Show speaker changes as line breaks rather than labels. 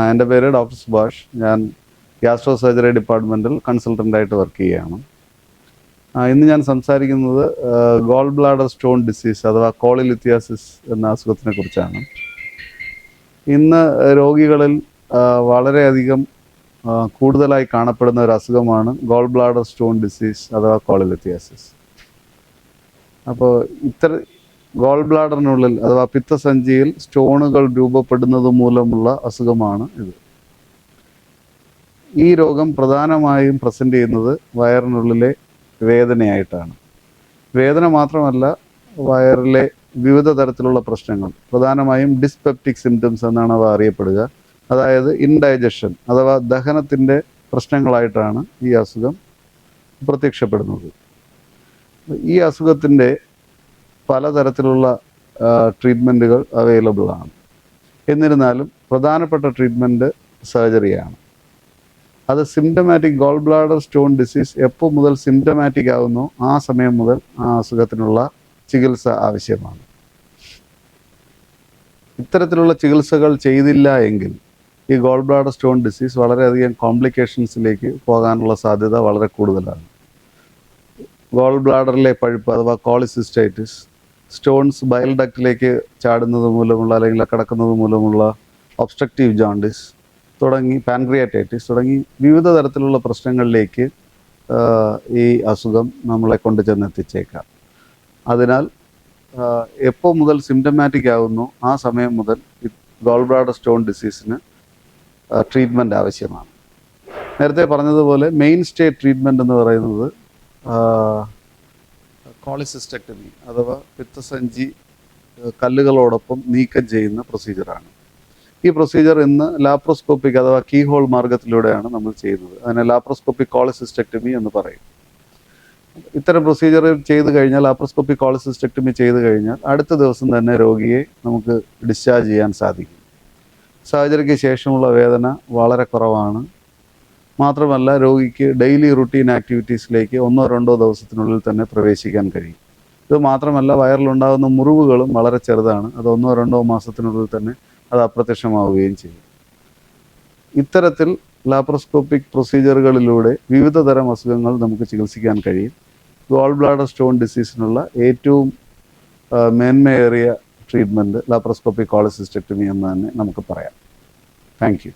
എൻ്റെ പേര് ഡോക്ടർ സുഭാഷ്. ഞാൻ ഗ്യാസ്ട്രോ സർജറി ഡിപ്പാർട്ട്മെൻറ്റിൽ കൺസൾട്ടൻ്റായിട്ട് വർക്ക് ചെയ്യുകയാണ്. ഇന്ന് ഞാൻ സംസാരിക്കുന്നത് ഗോൾ ബ്ലാഡർ സ്റ്റോൺ ഡിസീസ് അഥവാ കോളിലിത്തിയാസിസ് എന്ന അസുഖത്തിനെ കുറിച്ചാണ്. ഇന്ന് രോഗികളിൽ വളരെയധികം കൂടുതലായി കാണപ്പെടുന്ന ഒരു അസുഖമാണ് ഗോൾ ബ്ലാഡർ സ്റ്റോൺ ഡിസീസ് അഥവാ കോളിലിത്തിയാസിസ്. അപ്പോൾ ഗോൾ ബ്ലാഡറിനുള്ളിൽ അഥവാ പിത്തസഞ്ചിയിൽ സ്റ്റോണുകൾ രൂപപ്പെടുന്നത് മൂലമുള്ള അസുഖമാണ് ഇത്. ഈ രോഗം പ്രധാനമായും പ്രസൻറ്റ് ചെയ്യുന്നത് വയറിനുള്ളിലെ വേദനയായിട്ടാണ്. വേദന മാത്രമല്ല, വയറിലെ വിവിധ തരത്തിലുള്ള പ്രശ്നങ്ങൾ, പ്രധാനമായും ഡിസ്പെപ്റ്റിക് സിംറ്റംസ് എന്നാണ് അവ അറിയപ്പെടുക. അതായത് ഇൻഡൈജഷൻ അഥവാ ദഹനത്തിൻ്റെ പ്രശ്നങ്ങളായിട്ടാണ് ഈ അസുഖം പ്രത്യക്ഷപ്പെടുന്നത്. ഈ അസുഖത്തിൻ്റെ പലതരത്തിലുള്ള ട്രീറ്റ്മെൻറ്റുകൾ അവൈലബിൾ ആണ്. എന്നിരുന്നാലും പ്രധാനപ്പെട്ട ട്രീറ്റ്മെൻറ്റ് സർജറിയാണ്. അത് symptomatic goal bladder stone disease എപ്പോൾ മുതൽ സിംറ്റമാറ്റിക് ആകുന്നോ ആ സമയം മുതൽ ആ അസുഖത്തിനുള്ള ചികിത്സ ആവശ്യമാണ്. ഇത്തരത്തിലുള്ള ചികിത്സകൾ ചെയ്തില്ല എങ്കിൽ ഈ ഗോൾ ബ്ലാഡർ സ്റ്റോൺ ഡിസീസ് വളരെയധികം കോംപ്ലിക്കേഷൻസിലേക്ക് പോകാനുള്ള സാധ്യത വളരെ കൂടുതലാണ്. ഗോൾ ബ്ലാഡറിലെ പഴുപ്പ് അഥവാ കോളിസിസ്റ്റൈറ്റിസ്, സ്റ്റോൺസ് ബയൽ ഡക്റ്റിലേക്ക് ചാടുന്നത് മൂലമുള്ള അല്ലെങ്കിൽ കിടക്കുന്നത് മൂലമുള്ള ഒബ്സ്ട്രക്റ്റീവ് ജോണ്ടിസ് തുടങ്ങി പാൻക്രിയാറ്റൈറ്റിസ് തുടങ്ങി വിവിധ തരത്തിലുള്ള പ്രശ്നങ്ങളിലേക്ക് ഈ അസുഖം നമ്മളെ കൊണ്ട് ചെന്നെത്തിച്ചേക്കാം. അതിനാൽ എപ്പോൾ മുതൽ സിംറ്റമാറ്റിക് ആകുന്നു ആ സമയം മുതൽ ഗോൾ ബ്ലാഡർ സ്റ്റോൺ ഡിസീസിന് ട്രീറ്റ്മെൻറ്റ് ആവശ്യമാണ്. നേരത്തെ പറഞ്ഞതുപോലെ മെയിൻ സ്റ്റേ ട്രീറ്റ്മെൻറ്റ് എന്ന് പറയുന്നത് കോളിസിസ്റ്റക്ടമി അഥവാ പിത്തസഞ്ചി കല്ലുകളോടൊപ്പം നീക്കം ചെയ്യുന്ന പ്രൊസീജിയറാണ്. ഈ പ്രൊസീജിയർ ഇന്ന് ലാപ്രോസ്കോപ്പിക് അഥവാ കീ ഹോൾ മാർഗത്തിലൂടെയാണ് നമ്മൾ ചെയ്യുന്നത്. അതിനെ ലാപ്രോസ്കോപ്പിക് കോളിസിസ്റ്റക്ടമി എന്ന് പറയും. ഇത്തരം പ്രൊസീജിയർ ചെയ്ത് കഴിഞ്ഞാൽ, ലാപ്രോസ്കോപ്പിക് കോളിസിസ്റ്റക്ടമി ചെയ്ത് കഴിഞ്ഞാൽ അടുത്ത ദിവസം തന്നെ രോഗിയെ നമുക്ക് ഡിസ്ചാർജ് ചെയ്യാൻ സാധിക്കും. സർജറിക്ക് ശേഷമുള്ള വേദന വളരെ കുറവാണ്. മാത്രമല്ല, രോഗിക്ക് ഡെയിലി റുട്ടീൻ ആക്ടിവിറ്റീസിലേക്ക് 1-2 ദിവസത്തിനുള്ളിൽ തന്നെ പ്രവേശിക്കാൻ കഴിയും. ഇത് മാത്രമല്ല, വയറിലുണ്ടാകുന്ന മുറിവുകളും വളരെ ചെറുതാണ്. അത് 1-2 മാസത്തിനുള്ളിൽ തന്നെ അത് അപ്രത്യക്ഷമാവുകയും ചെയ്യും. ഇത്തരത്തിൽ ലാപ്രോസ്കോപ്പിക് പ്രൊസീജിയറുകളിലൂടെ വിവിധ തരം അസുഖങ്ങൾ നമുക്ക് ചികിത്സിക്കാൻ കഴിയും. ഗോൾ ബ്ലാഡർ സ്റ്റോൺ ഡിസീസിനുള്ള ഏറ്റവും മേന്മയേറിയ ട്രീറ്റ്മെൻറ്റ് ലാപ്രോസ്കോപ്പിക് കോളിസിസ്റ്റക്ടമി എന്ന് തന്നെ നമുക്ക് പറയാം. Thank you.